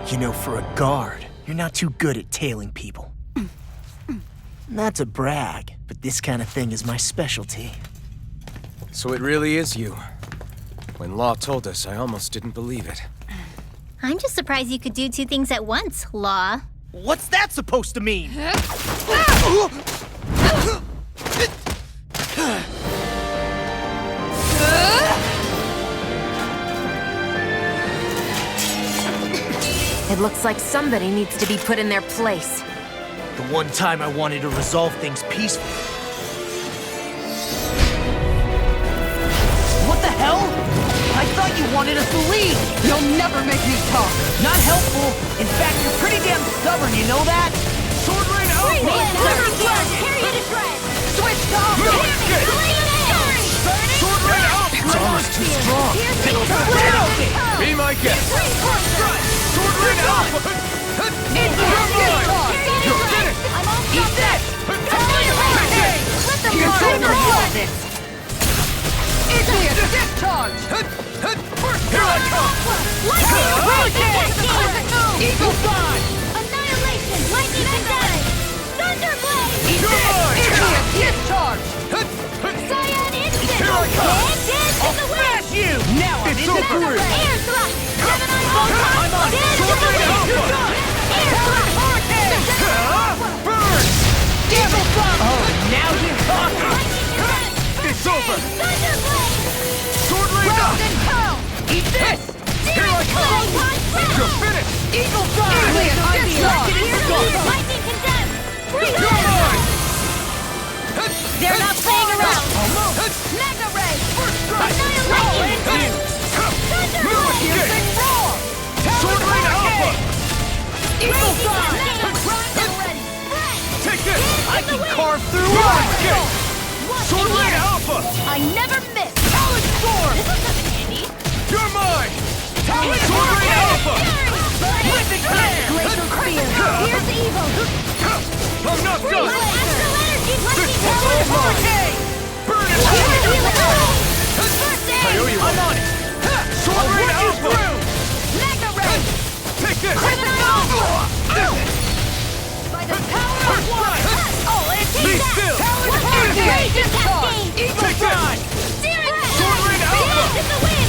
You know, for a guard, you're not too good at tailing people. Not to brag, but this kind of thing is my specialty. So it really is you. When Law told us, I almost didn't believe it. I'm just surprised you could do two things at once, Law. What's that supposed to mean? It looks like somebody needs to be put in their place. The one time I wanted to resolve things peacefully. What the hell? I thought you wanted us to leave! You'll never make me talk! Not helpful! In fact, you're pretty damn stubborn, you know that? Sword Rain Alpha! Carry you to shreds! Switch to Sword Rain Alpha! Its armor's too strong! Be my guest! Sword Rain Alpha! It's your mine! You're finished! Eat that! Let them You're learn over the all this! Idiot! Discharge! Here I come! Eagle Fly! Annihilation! Lightning Condemned! Thunderblade! Idiot! Discharge! Cyan Instant! Here I come! Dance in the wind! Smash you! Now I'm It's in the over. groove! Air Thrust! Gemini Photon! I'm on it! Dance in Sword the Rain wind! Alpha! Air Thrust! Burn! Eagle Fly! Oh, now you're talking! Lightning Condemned! It's over! Thunderblade! Sword Rain Round Alpha! and pound! Eat this! Here I come! You're finished! Eagle Fly! Idiot! Discharge! Lightning Condemned! You're mine! They're not playing around! Mega Ray! Annihilation! Thunderblade! Piercing roar! Sword Rain Alpha! Eagle Fly! Take this! I can carve through iron! Sword Rain Alpha! I never miss! Talon Storm! You're mine! Sword Rain Alpha! Living Hand! Glacial Spear! Here's Evo! I'm not done! Astral Energy! Lightning Talon Hurricane! Burn it! I owe you one. I'm on it! Sword Rain Alpha! Mega Ray! Take this! By the power of one! Oh, and Be take that! still! Raging Cascade! Eagle Take this! Fly! Searing Sword Rain Alpha! Dance in the wind!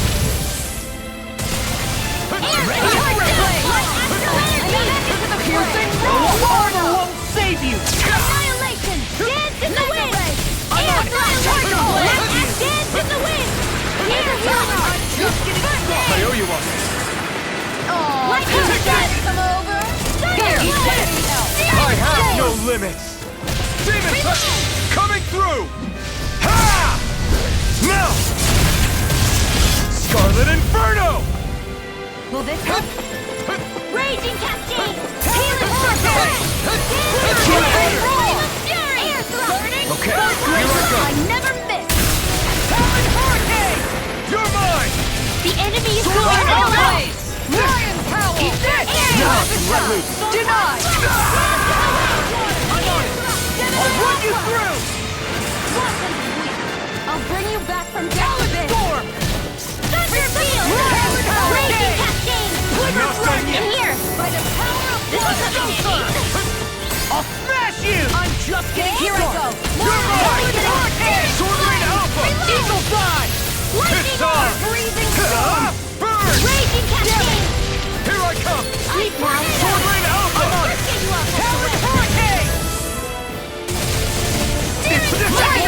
Piercing roar! Armor won't save you! Annihilation! Dance in the wind! Air Thrust! Dance in the wind! Air Thrust! Just getting started! I owe you one. Lightning Condemned! Come over! Here! I have no limits! Demon Touch! Coming through! Ha! Now! Scarlet Inferno! Will this help? Raging Cascade! Healing Hey! Flame of Fury! Air Thrust! Okay, here I go! I never miss! Talon Hurricane! You're mine! The enemy is Sword going Rain all Alpha! out! Lion Power! Eat this! Let loose! Denied! I'll run you through! I'll bring you back from Talon Storm! Thunder Field! Raging Cascade! Not done yet! Here! By the power of This one! is something I'll smash you! I'm just getting Here started! I go! You're mine! Hurricane! Sword Rain Alpha! Eagle Fly! Lightning It's on! Freezing Ah! Burn! Raging Cascade! Here I come! Sleep now! Sword Rain Alpha! Talon Hurricane!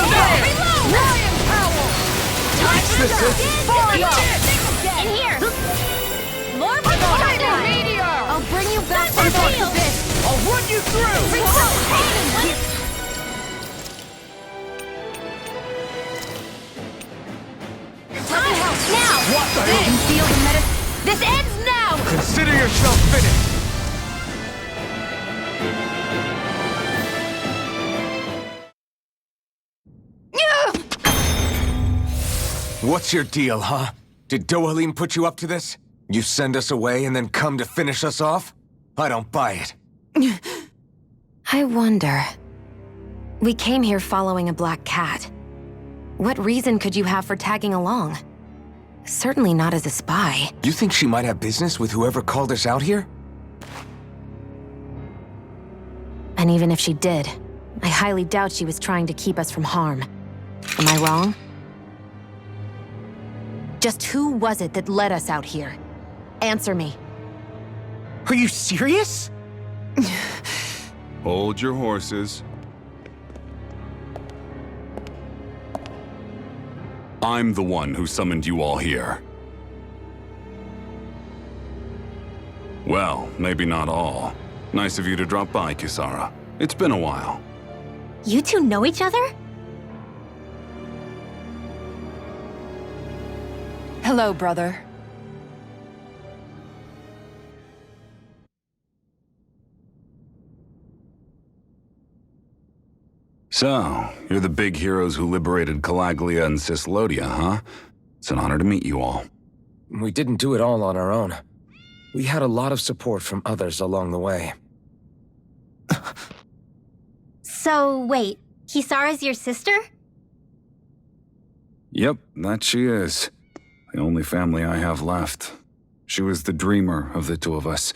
Lion Power! In here! More Lightning Meteor! I'll bring you back from Thunder the Field! abyss! I'll run you through! Now! What the I can hell? feel the medicine! This ends now! Consider yourself finished! What's your deal, huh? Did Dohalim put you up to this? You send us away and then come to finish us off? I don't buy it. I wonder. We came here following a black cat. What reason could you have for tagging along? Certainly not as a spy. You think she might have business with whoever called us out here? And even if she did, I highly doubt she was trying to keep us from harm. Am I wrong? Just who was it that led us out here? Answer me. Are you serious? Hold your horses. I'm the one who summoned you all here. Well, maybe not all. Nice of you to drop by, Kisara. It's been a while. You two know each other? Hello, brother. So, you're the big heroes who liberated Calaglia and Cislodia, huh? It's an honor to meet you all. We didn't do it all on our own. We had a lot of support from others along the way. So, wait, Kisara's your sister? Yep, that she is. The only family I have left. She was the dreamer of the two of us,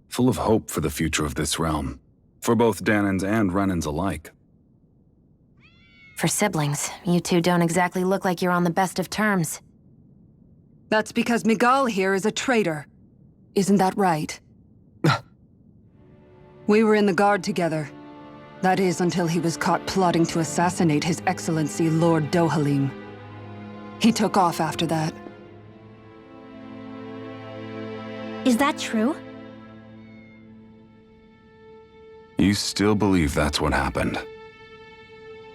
full of hope for the future of this realm, for both Dahnans and Renans alike. For siblings, you two don't exactly look like you're on the best of terms. That's because Miguel here is a traitor. Isn't that right? We were in the Guard together. That is, until he was caught plotting to assassinate His Excellency Lord Dohalim. He took off after that. Is that true? You still believe that's what happened?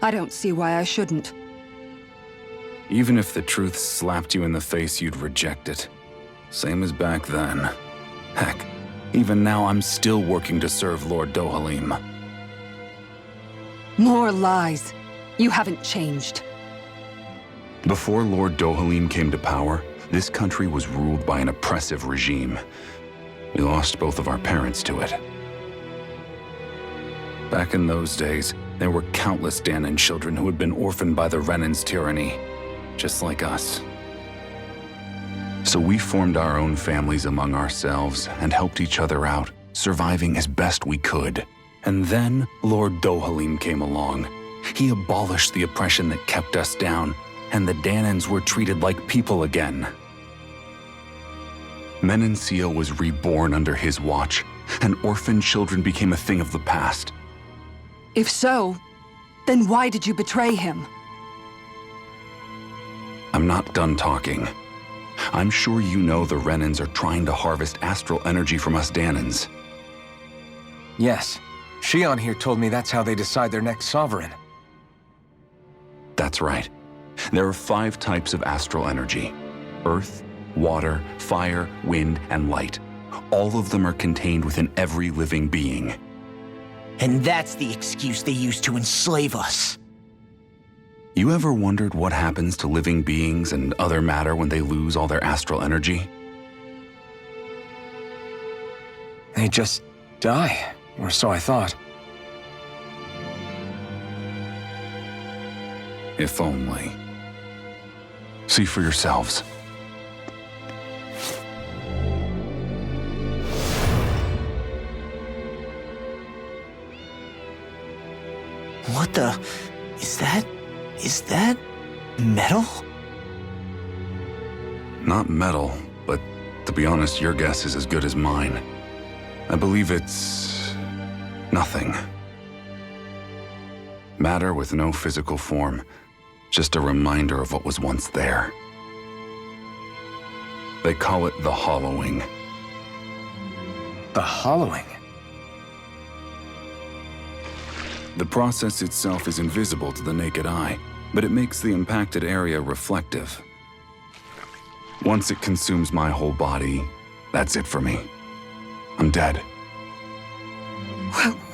I don't see why I shouldn't. Even if the truth slapped you in the face, you'd reject it. Same as back then. Heck, even now I'm still working to serve Lord Dohalim. More lies. You haven't changed. Before Lord Dohalim came to power, this country was ruled by an oppressive regime. We lost both of our parents to it. Back in those days, there were countless Dahnan children who had been orphaned by the Renan's tyranny, just like us. So we formed our own families among ourselves and helped each other out, surviving as best we could. And then Lord Dohalim came along. He abolished the oppression that kept us down, and the Dahnans were treated like people again. Menancia was reborn under his watch, and orphaned children became a thing of the past. If so, then why did you betray him? I'm not done talking. I'm sure you know the Renans are trying to harvest astral energy from us Dahnans. Yes. Shion here told me that's how they decide their next sovereign. That's right. There are 5 types of astral energy: earth, water, fire, wind, and light. All of them are contained within every living being. And that's the excuse they use to enslave us. You ever wondered what happens to living beings and other matter when they lose all their astral energy? They just die, or so I thought. If only. See for yourselves. What the... Is that metal? Not metal, but to be honest, your guess is as good as mine. I believe it's... nothing. Matter with no physical form, just a reminder of what was once there. They call it the hollowing. The hollowing? The process itself is invisible to the naked eye, but it makes the impacted area reflective. Once it consumes my whole body, that's it for me. I'm dead.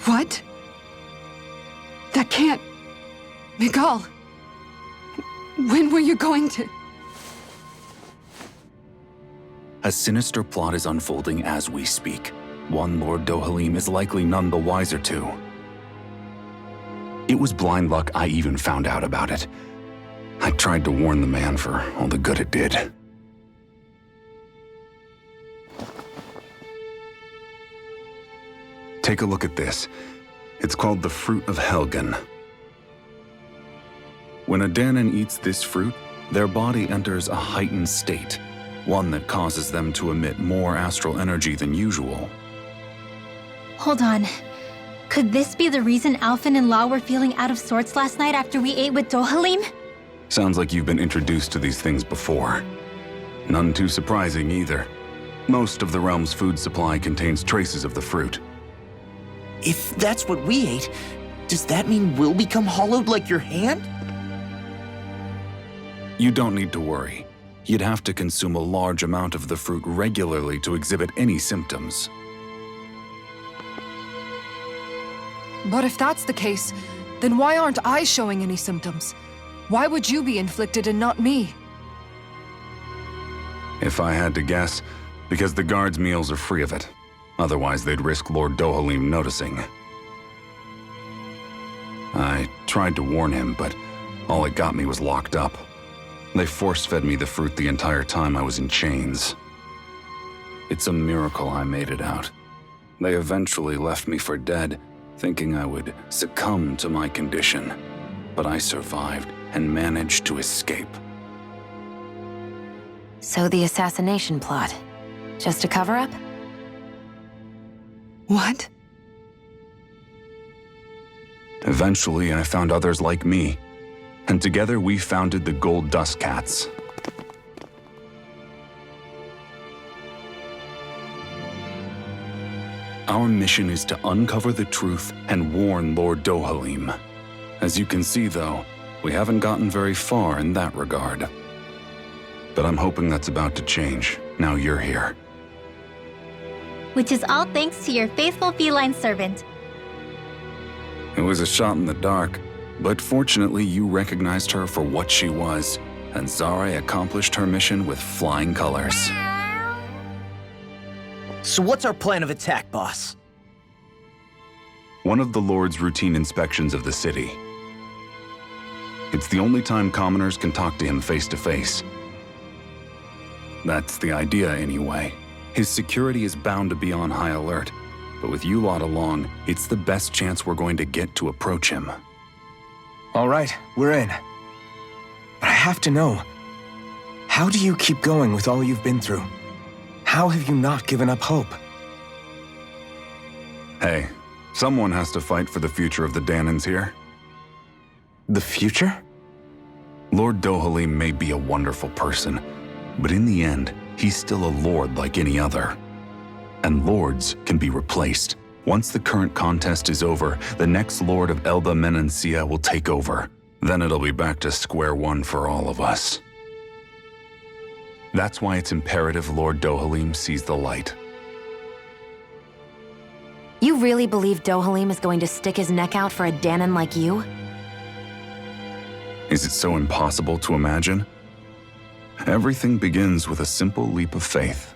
What? That can't... Miguel! When were you going to... A sinister plot is unfolding as we speak. One Lord Dohalim is likely none the wiser to. It was blind luck I even found out about it. I tried to warn the man for all the good it did. Take a look at this. It's called the Fruit of Helgen. When a Danon eats this fruit, their body enters a heightened state, one that causes them to emit more astral energy than usual. Hold on. Could this be the reason Alphen and Law were feeling out of sorts last night after we ate with Dohalim? Sounds like you've been introduced to these things before. None too surprising either. Most of the realm's food supply contains traces of the fruit. If that's what we ate, does that mean we'll become hollowed like your hand? You don't need to worry. You'd have to consume a large amount of the fruit regularly to exhibit any symptoms. But if that's the case, then why aren't I showing any symptoms? Why would you be inflicted and not me? If I had to guess, because the guards' meals are free of it. Otherwise, they'd risk Lord Dohalim noticing. I tried to warn him, but all it got me was locked up. They force-fed me the fruit the entire time I was in chains. It's a miracle I made it out. They eventually left me for dead, thinking I would succumb to my condition. But I survived and managed to escape. So the assassination plot, just a cover-up? What? Eventually, I found others like me, and together we founded the Gold Dust Cats. Our mission is to uncover the truth and warn Lord Dohalim. As you can see, though, we haven't gotten very far in that regard. But I'm hoping that's about to change, now you're here. Which is all thanks to your faithful feline servant. It was a shot in the dark, but fortunately you recognized her for what she was, and Zare accomplished her mission with flying colors. So what's our plan of attack, boss? One of the Lord's routine inspections of the city. It's the only time commoners can talk to him face to face. That's the idea, anyway. His security is bound to be on high alert, but with you lot along, it's the best chance we're going to get to approach him. All right, we're in. But I have to know, how do you keep going with all you've been through? How have you not given up hope? Hey, someone has to fight for the future of the Danons here. The future? Lord Dohalim may be a wonderful person, but in the end, he's still a lord like any other. And lords can be replaced. Once the current contest is over, the next lord of Elda Menancia will take over. Then it'll be back to square one for all of us. That's why it's imperative Lord Dohalim sees the light. You really believe Dohalim is going to stick his neck out for a Danon like you? Is it so impossible to imagine? Everything begins with a simple leap of faith.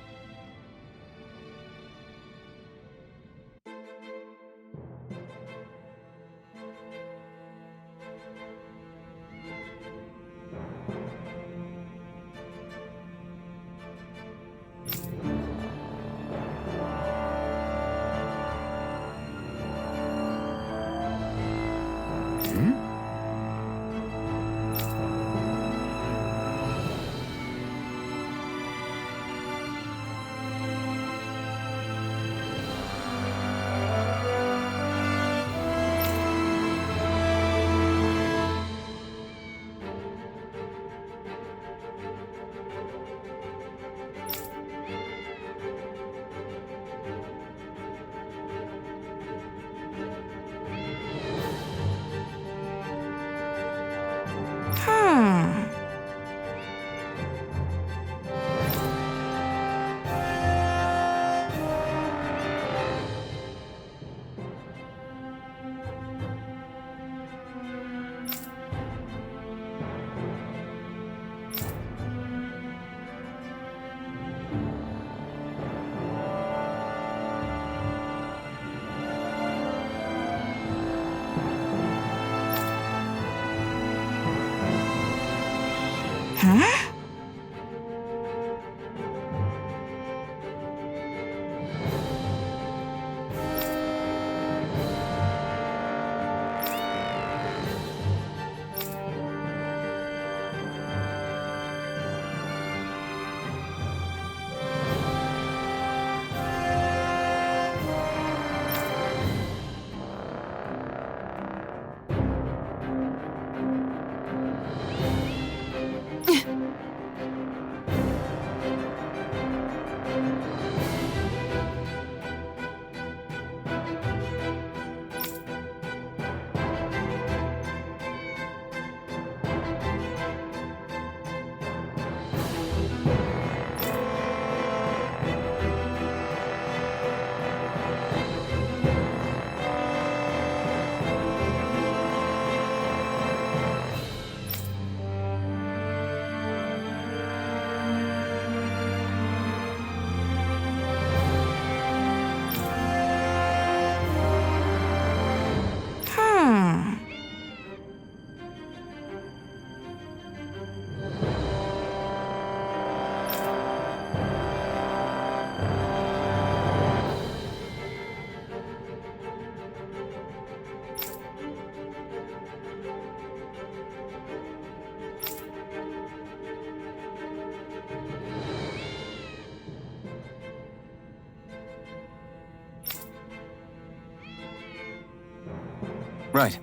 Right.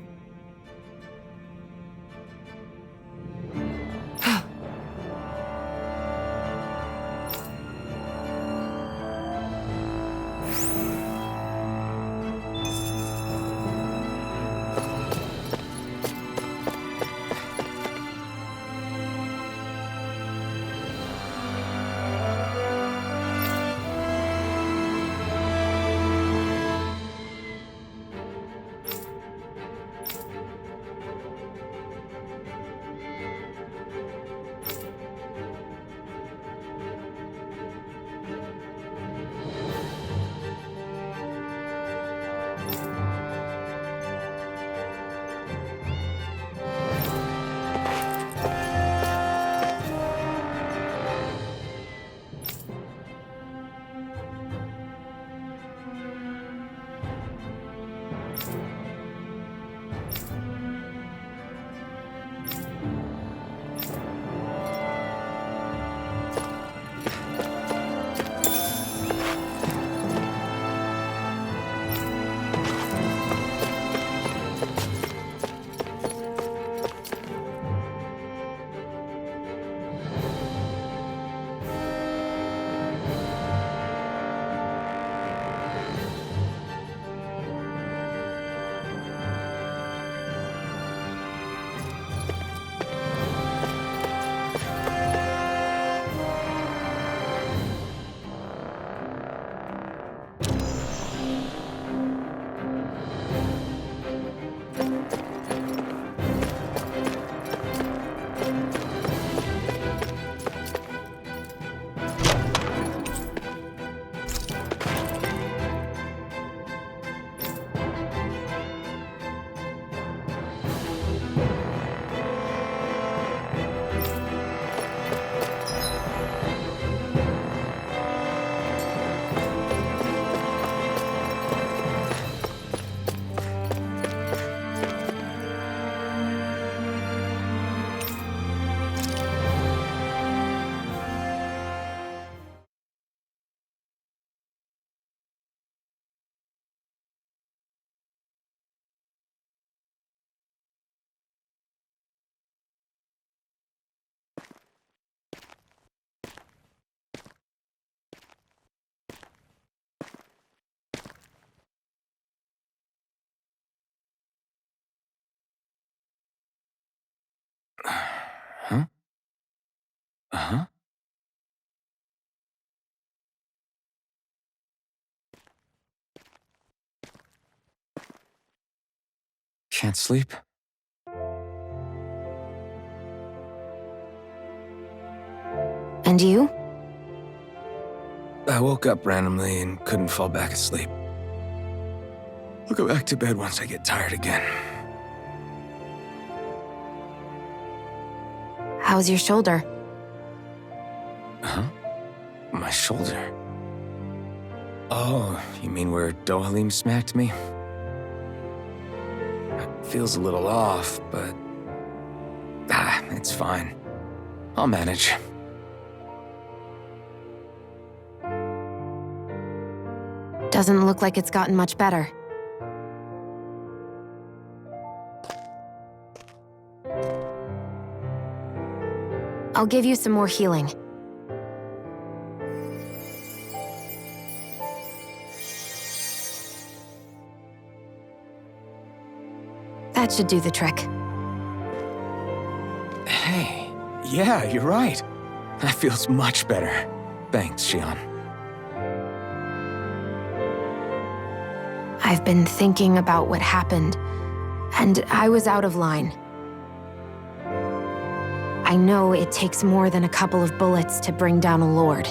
Huh? Uh-huh. Can't sleep? And you? I woke up randomly and couldn't fall back asleep. I'll go back to bed once I get tired again. How's your shoulder? Huh? My shoulder. Oh, you mean where Dohalim smacked me? It feels a little off, but... it's fine. I'll manage. Doesn't look like it's gotten much better. I'll give you some more healing. That should do the trick. Hey, yeah, you're right. That feels much better. Thanks, Xion. I've been thinking about what happened, and I was out of line. I know it takes more than a couple of bullets to bring down a lord.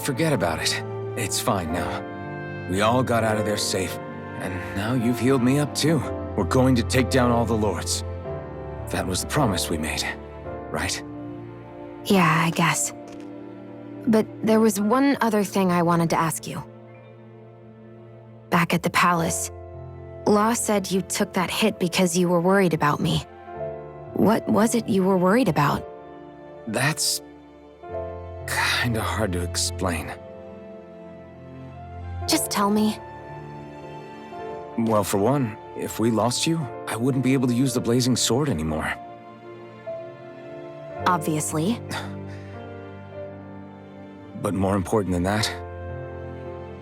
Forget about it. It's fine now. We all got out of there safe, and now you've healed me up too. We're going to take down all the lords. That was the promise we made, right? Yeah, I guess. But there was one other thing I wanted to ask you. Back at the palace, Law said you took that hit because you were worried about me. What was it you were worried about? That's... kinda hard to explain. Just tell me. Well, for one, if we lost you, I wouldn't be able to use the blazing sword anymore. Obviously. But more important than that,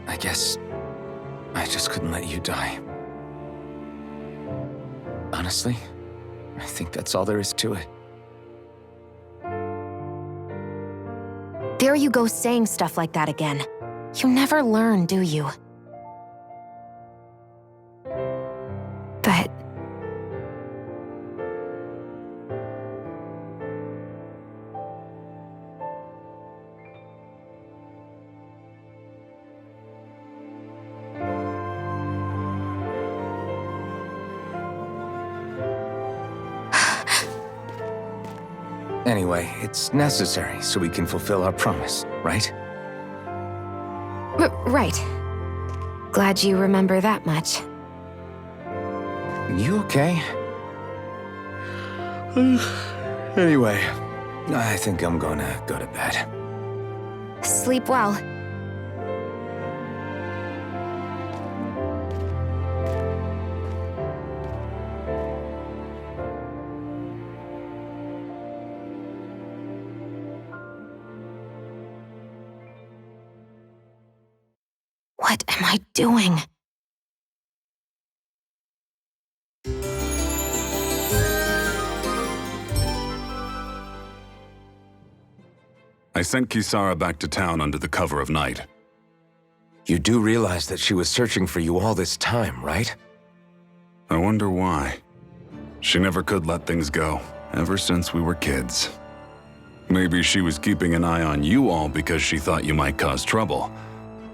I guess I just couldn't let you die. Honestly, I think that's all there is to it. There you go saying stuff like that again. You never learn, do you? But... Anyway, it's necessary so we can fulfill our promise, right? right. Glad you remember that much. You okay? Anyway, I think I'm gonna go to bed. Sleep well. What am I doing? I sent Kisara back to town under the cover of night. You do realize that she was searching for you all this time, right? I wonder why. She never could let things go, ever since we were kids. Maybe she was keeping an eye on you all because she thought you might cause trouble.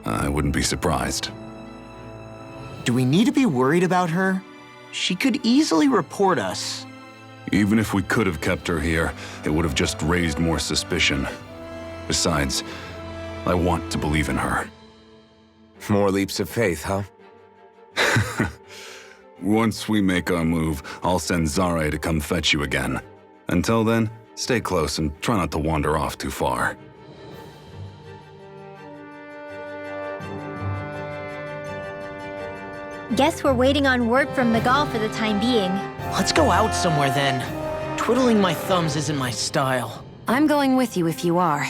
I wouldn't be surprised. Do we need to be worried about her? She could easily report us. Even if we could have kept her here, it would have just raised more suspicion. Besides, I want to believe in her. More leaps of faith, huh? Once we make our move, I'll send Zare to come fetch you again. Until then, stay close and try not to wander off too far. Guess we're waiting on word from Miguel for the time being. Let's go out somewhere then. Twiddling my thumbs isn't my style. I'm going with you if you are.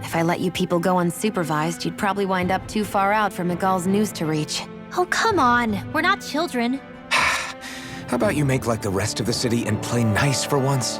If I let you people go unsupervised, you'd probably wind up too far out for Miguel's news to reach. Oh, come on. We're not children. How about you make like the rest of the city and play nice for once?